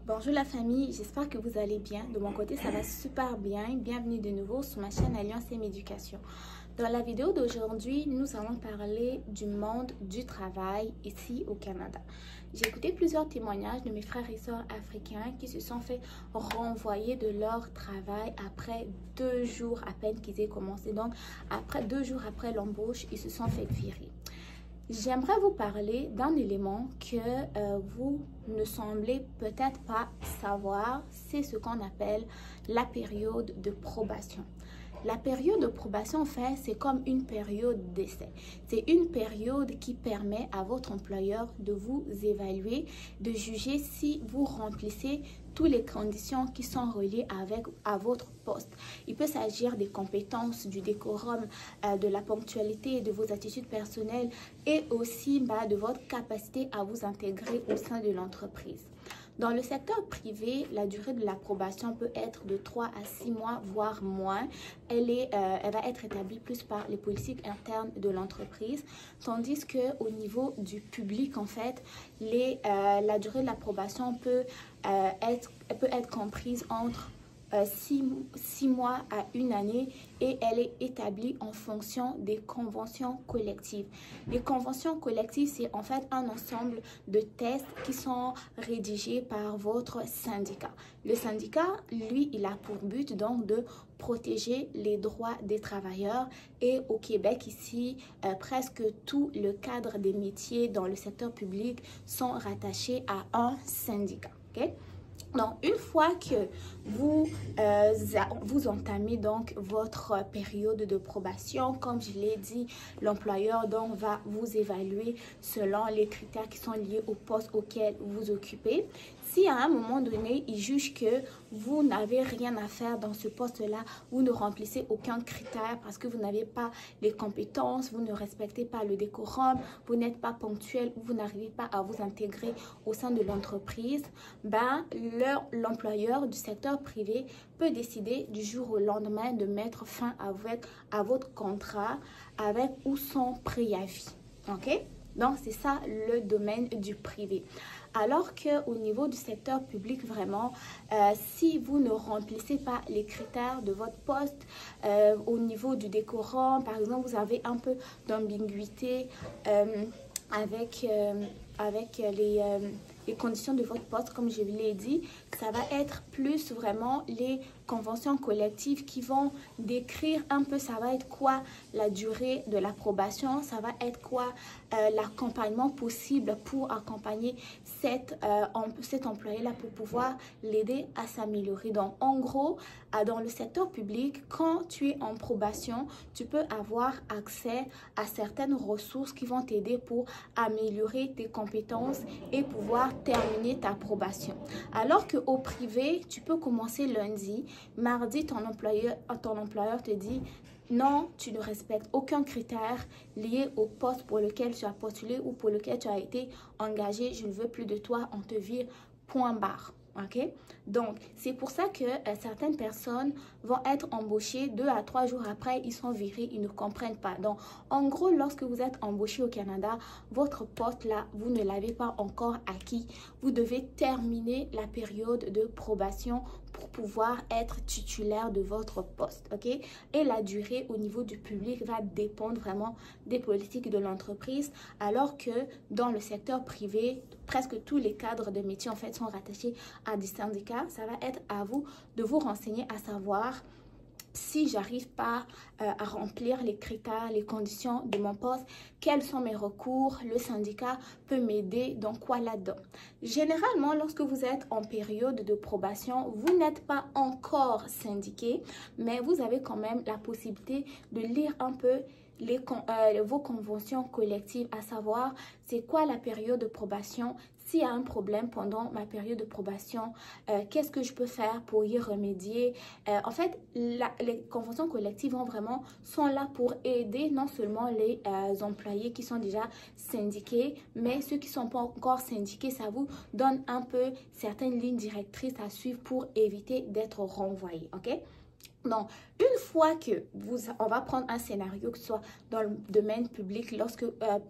Bonjour la famille, j'espère que vous allez bien. De mon côté, ça va super bien. Bienvenue de nouveau sur ma chaîne Alliance M Éducation. Dans la vidéo d'aujourd'hui, nous allons parler du monde du travail ici au Canada. J'ai écouté plusieurs témoignages de mes frères et sœurs africains qui se sont fait renvoyer de leur travail après 2 jours à peine qu'ils aient commencé. Donc, après 2 jours après l'embauche, ils se sont fait virer. J'aimerais vous parler d'un élément que vous ne semblez peut-être pas savoir, c'est ce qu'on appelle la période de probation. La période de probation, en fait, c'est comme une période d'essai. C'est une période qui permet à votre employeur de vous évaluer, de juger si vous remplissez toutes les conditions qui sont reliées à votre poste. Il peut s'agir des compétences, du décorum, de la ponctualité, de vos attitudes personnelles et aussi de votre capacité à vous intégrer au sein de l'entreprise. Dans le secteur privé, la durée de l'approbation peut être de 3 à 6 mois, voire moins. Elle va être établie plus par les politiques internes de l'entreprise, tandis qu'au niveau du public, en fait, la durée de l'approbation peut être comprise entre 6 mois à 1 année et elle est établie en fonction des conventions collectives. Les conventions collectives, c'est en fait un ensemble de tests qui sont rédigés par votre syndicat. Le syndicat, lui, il a pour but donc de protéger les droits des travailleurs et au Québec, ici, presque tout le cadre des métiers dans le secteur public sont rattachés à un syndicat. Okay? Donc, une fois que vous entamez donc votre période de probation, comme je l'ai dit, l'employeur donc va vous évaluer selon les critères qui sont liés au poste auquel vous occupez. Si à un moment donné, il juge que vous n'avez rien à faire dans ce poste-là, vous ne remplissez aucun critère parce que vous n'avez pas les compétences, vous ne respectez pas le décorum, vous n'êtes pas ponctuel, vous n'arrivez pas à vous intégrer au sein de l'entreprise, l'employeur du secteur privé peut décider du jour au lendemain de mettre fin à votre contrat avec ou sans préavis. OK? Donc, c'est ça le domaine du privé. Alors qu'au niveau du secteur public, vraiment, si vous ne remplissez pas les critères de votre poste, au niveau du décorum, par exemple, vous avez un peu d'ambiguïté avec les conditions de votre poste, comme je vous l'ai dit, ça va être plus vraiment les conventions collectives qui vont décrire un peu, ça va être quoi la durée de l'approbation, ça va être quoi l'accompagnement possible pour accompagner cet employé-là pour pouvoir l'aider à s'améliorer. Donc, en gros, dans le secteur public, quand tu es en probation, tu peux avoir accès à certaines ressources qui vont t'aider pour améliorer tes compétences et pouvoir terminer ta probation. Alors qu'au privé, tu peux commencer lundi, mardi, ton employeur te dit non, tu ne respectes aucun critère lié au poste pour lequel tu as postulé ou pour lequel tu as été engagé. Je ne veux plus de toi, on te vire, point barre. OK? Donc, c'est pour ça que certaines personnes vont être embauchées 2 à 3 jours après, ils sont virés, ils ne comprennent pas. Donc, en gros, lorsque vous êtes embauché au Canada, votre poste là, vous ne l'avez pas encore acquis. Vous devez terminer la période de probation pour pouvoir être titulaire de votre poste. OK? Et la durée au niveau du public va dépendre vraiment des politiques de l'entreprise, alors que dans le secteur privé, presque tous les cadres de métier en fait sont rattachés à des syndicats. Ça va être à vous de vous renseigner à savoir si j'arrive pas à remplir les critères, les conditions de mon poste, quels sont mes recours, le syndicat peut m'aider dans quoi là-dedans. Généralement, lorsque vous êtes en période de probation, vous n'êtes pas encore syndiqué, mais vous avez quand même la possibilité de lire un peu vos conventions collectives, à savoir c'est quoi la période de probation. S'il y a un problème pendant ma période de probation, qu'est-ce que je peux faire pour y remédier? En fait, les conventions collectives sont là pour aider non seulement les employés qui sont déjà syndiqués, mais ceux qui ne sont pas encore syndiqués, ça vous donne un peu certaines lignes directrices à suivre pour éviter d'être renvoyés. OK? Donc, une fois que on va prendre un scénario que ce soit dans le domaine public,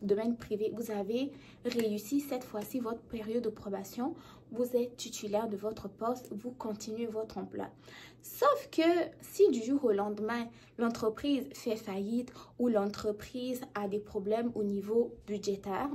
domaine privé, vous avez réussi cette fois-ci votre période de probation, vous êtes titulaire de votre poste, vous continuez votre emploi. Sauf que si du jour au lendemain, l'entreprise fait faillite ou l'entreprise a des problèmes au niveau budgétaire,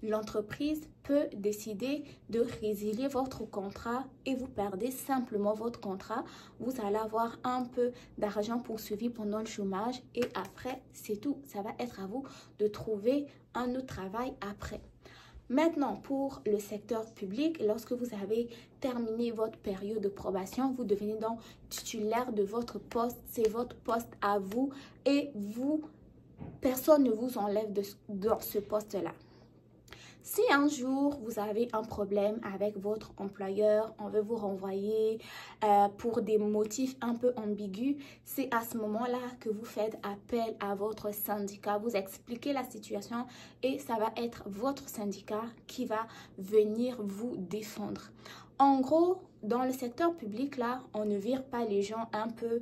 l'entreprise peut décider de résilier votre contrat et vous perdez simplement votre contrat. Vous allez avoir un peu d'argent pour survivre pendant le chômage et après, c'est tout. Ça va être à vous de trouver un autre travail après. Maintenant, pour le secteur public, lorsque vous avez terminé votre période de probation, vous devenez donc titulaire de votre poste. C'est votre poste à vous et vous, personne ne vous enlève dans ce poste-là. Si un jour vous avez un problème avec votre employeur, on veut vous renvoyer pour des motifs un peu ambigus, c'est à ce moment-là que vous faites appel à votre syndicat. Vous expliquez la situation et ça va être votre syndicat qui va venir vous défendre. En gros, dans le secteur public, là, on ne vire pas les gens un peu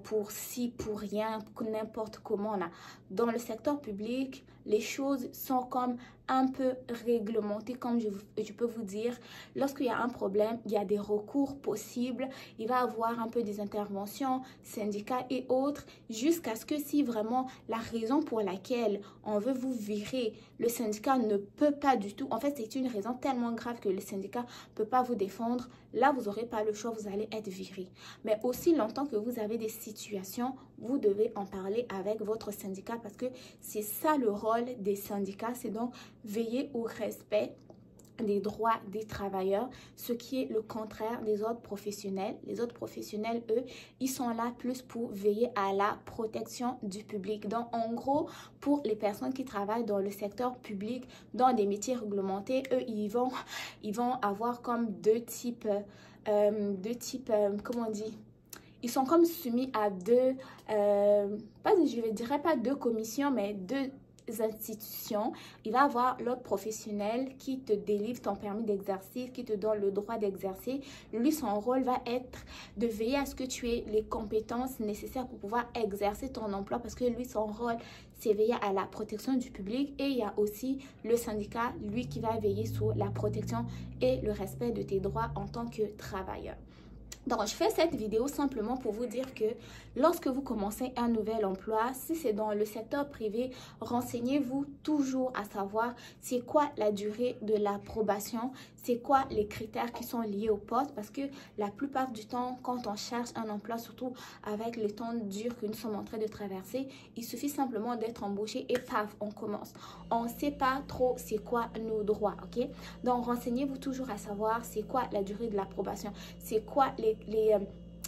pour ci, pour rien, n'importe comment. Là. Dans le secteur public, les choses sont comme un peu réglementées, comme je peux vous dire. Lorsqu'il y a un problème, il y a des recours possibles. Il va y avoir un peu des interventions, syndicats et autres, jusqu'à ce que si vraiment la raison pour laquelle on veut vous virer, le syndicat ne peut pas du tout. En fait, c'est une raison tellement grave que le syndicat ne peut pas vous défendre. Là, vous n'aurez pas le choix, vous allez être viré. Mais aussi longtemps que vous avez des situations, vous devez en parler avec votre syndicat parce que c'est ça le rôle des syndicats, c'est donc veiller au respect des droits des travailleurs, ce qui est le contraire des autres professionnels. Les autres professionnels, eux, ils sont là plus pour veiller à la protection du public. Donc, en gros, pour les personnes qui travaillent dans le secteur public, dans des métiers réglementés, eux, ils vont avoir comme deux types, comment on dit? Ils sont comme soumis à je ne dirais pas deux commissions, mais deux institutions. Il va avoir l'autre professionnel qui te délivre ton permis d'exercice, qui te donne le droit d'exercer. Lui, son rôle va être de veiller à ce que tu aies les compétences nécessaires pour pouvoir exercer ton emploi parce que lui, son rôle, c'est veiller à la protection du public. Et il y a aussi le syndicat, lui, qui va veiller sur la protection et le respect de tes droits en tant que travailleur. Donc, je fais cette vidéo simplement pour vous dire que lorsque vous commencez un nouvel emploi, si c'est dans le secteur privé, renseignez-vous toujours à savoir c'est quoi la durée de l'approbation, c'est quoi les critères qui sont liés au poste parce que la plupart du temps, quand on cherche un emploi, surtout avec les temps durs que nous sommes en train de traverser, il suffit simplement d'être embauché et paf, on commence. On ne sait pas trop c'est quoi nos droits, ok? Donc, renseignez-vous toujours à savoir c'est quoi la durée de l'approbation, c'est quoi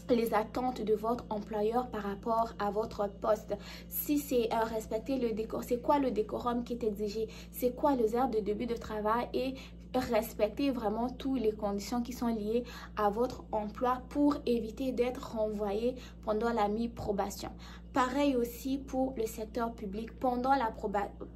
les attentes de votre employeur par rapport à votre poste. Si c'est respecter le décor, c'est quoi le décorum qui est exigé, c'est quoi les heures de début de travail et respecter vraiment toutes les conditions qui sont liées à votre emploi pour éviter d'être renvoyé pendant la mi-probation. Pareil aussi pour le secteur public. Pendant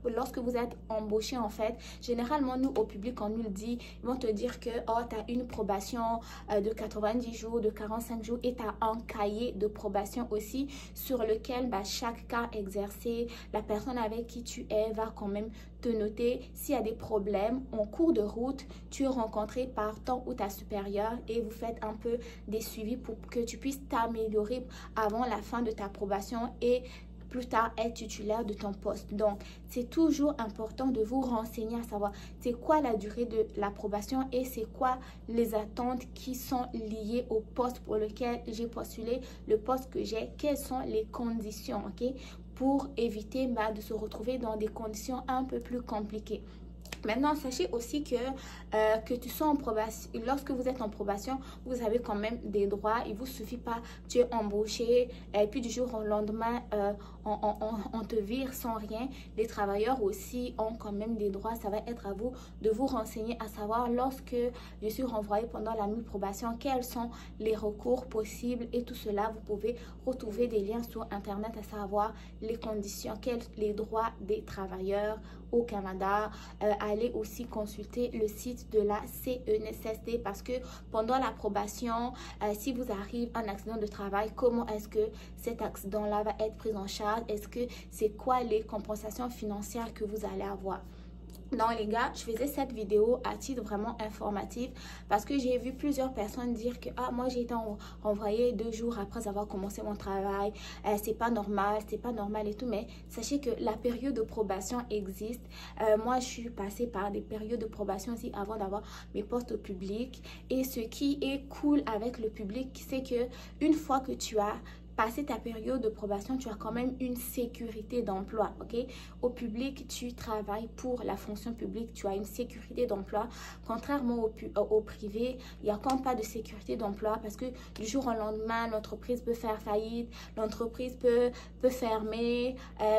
lorsque vous êtes embauché, en fait, généralement, nous, au public, on nous le dit, ils vont te dire que oh, tu as une probation de 90 jours, de 45 jours et tu as un cahier de probation aussi sur lequel chaque cas exercé, la personne avec qui tu es va quand même te noter s'il y a des problèmes en cours de route, tu es rencontré par ton ou ta supérieure et vous faites un peu des suivis pour que tu puisses t'améliorer avant la fin de ta probation et plus tard être titulaire de ton poste. Donc, c'est toujours important de vous renseigner à savoir c'est quoi la durée de l'approbation et c'est quoi les attentes qui sont liées au poste pour lequel j'ai postulé, le poste que j'ai, quelles sont les conditions, ok, pour éviter de se retrouver dans des conditions un peu plus compliquées. Maintenant, sachez aussi que tu sois en probation, lorsque vous êtes en probation, vous avez quand même des droits. Il ne vous suffit pas, tu es embauché et puis du jour au lendemain, on te vire sans rien. Les travailleurs aussi ont quand même des droits. Ça va être à vous de vous renseigner à savoir lorsque je suis renvoyée pendant la mi-probation, quels sont les recours possibles et tout cela. Vous pouvez retrouver des liens sur Internet à savoir les conditions, les droits des travailleurs au Canada. Allez aussi consulter le site de la CNSST parce que pendant l'approbation, si vous arrive un accident de travail, comment est-ce que cet accident-là va être pris en charge? Est-ce que c'est quoi les compensations financières que vous allez avoir? Non les gars, je faisais cette vidéo à titre vraiment informatif parce que j'ai vu plusieurs personnes dire que moi j'ai été renvoyée 2 jours après avoir commencé mon travail, c'est pas normal et tout. Mais sachez que la période de probation existe. Moi je suis passée par des périodes de probation aussi avant d'avoir mes postes au public, et ce qui est cool avec le public, c'est que une fois que tu as passer ta période de probation, tu as quand même une sécurité d'emploi, ok? Au public, tu travailles pour la fonction publique, tu as une sécurité d'emploi. Contrairement au privé, il n'y a quand même pas de sécurité d'emploi parce que du jour au lendemain, l'entreprise peut faire faillite, l'entreprise peut fermer,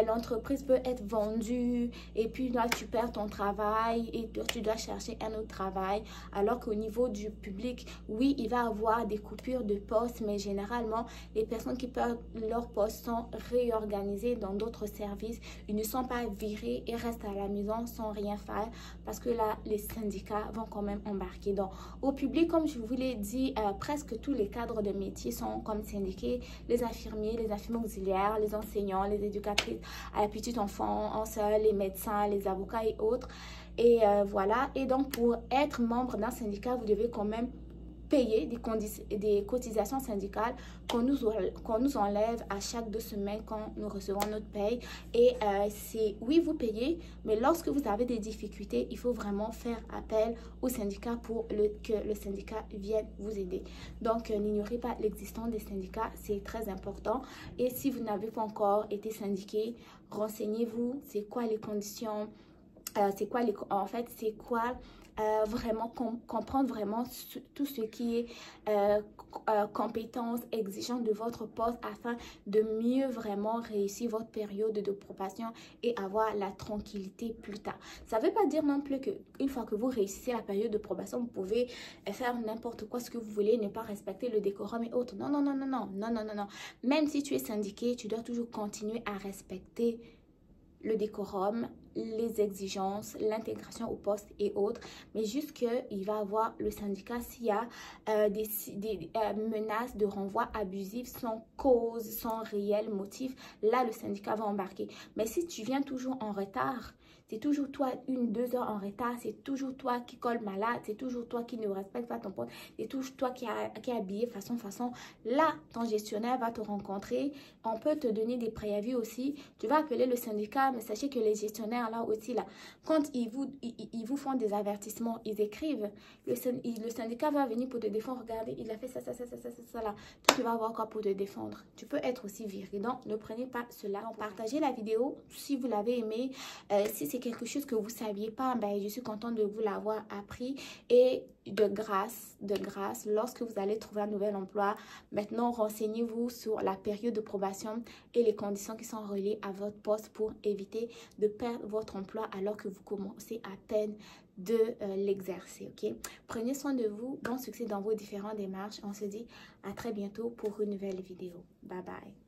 l'entreprise peut être vendue et puis là, tu perds ton travail et tu dois chercher un autre travail. Alors qu'au niveau du public, oui, il va y avoir des coupures de poste, mais généralement, les personnes qui perdent leur poste sont réorganisés dans d'autres services. Ils ne sont pas virés et restent à la maison sans rien faire parce que là, les syndicats vont quand même embarquer. Donc, au public, comme je vous l'ai dit, presque tous les cadres de métier sont comme syndiqués. Les infirmiers auxiliaires, les enseignants, les éducatrices à la petite enfance, les médecins, les avocats et autres. Et voilà. Et donc, pour être membre d'un syndicat, vous devez quand même payer des cotisations syndicales qu'on nous enlève à chaque 2 semaines quand nous recevons notre paye. Et oui, vous payez, mais lorsque vous avez des difficultés, il faut vraiment faire appel au syndicat pour que le syndicat vienne vous aider. Donc, n'ignorez pas l'existence des syndicats, c'est très important. Et si vous n'avez pas encore été syndiqué, renseignez-vous, c'est quoi les conditions, vraiment comprendre vraiment tout ce qui est compétences, exigences de votre poste afin de mieux vraiment réussir votre période de probation et avoir la tranquillité plus tard. Ça ne veut pas dire non plus qu'une fois que vous réussissez la période de probation, vous pouvez faire n'importe quoi, ce que vous voulez, ne pas respecter le décorum et autres. Non, non, non, non, non, non, non, non, non. Même si tu es syndiqué, tu dois toujours continuer à respecter le décorum, les exigences, l'intégration au poste et autres, mais juste qu'il va avoir le syndicat s'il y a des menaces de renvoi abusif sans cause, sans réel motif, là le syndicat va embarquer. Mais si tu viens toujours en retard, c'est toujours toi 1-2 heures en retard, c'est toujours toi qui colle malade, c'est toujours toi qui ne respecte pas ton poste, c'est toujours toi qui est habillé façon. Là, ton gestionnaire va te rencontrer, on peut te donner des préavis aussi, tu vas appeler le syndicat, mais sachez que les gestionnaires là aussi, là, quand ils vous font des avertissements, ils écrivent, le syndicat va venir pour te défendre, regardez, il a fait ça là, tu vas avoir quoi pour te défendre, tu peux être aussi viré, donc ne prenez pas cela. Donc, partagez la vidéo si vous l'avez aimé, si c'est quelque chose que vous ne saviez pas, ben, je suis contente de vous l'avoir appris. Et de grâce, lorsque vous allez trouver un nouvel emploi, maintenant renseignez-vous sur la période de probation et les conditions qui sont reliées à votre poste pour éviter de perdre votre emploi alors que vous commencez à peine de l'exercer, ok? Prenez soin de vous, bon succès dans vos différentes démarches. On se dit à très bientôt pour une nouvelle vidéo. Bye bye.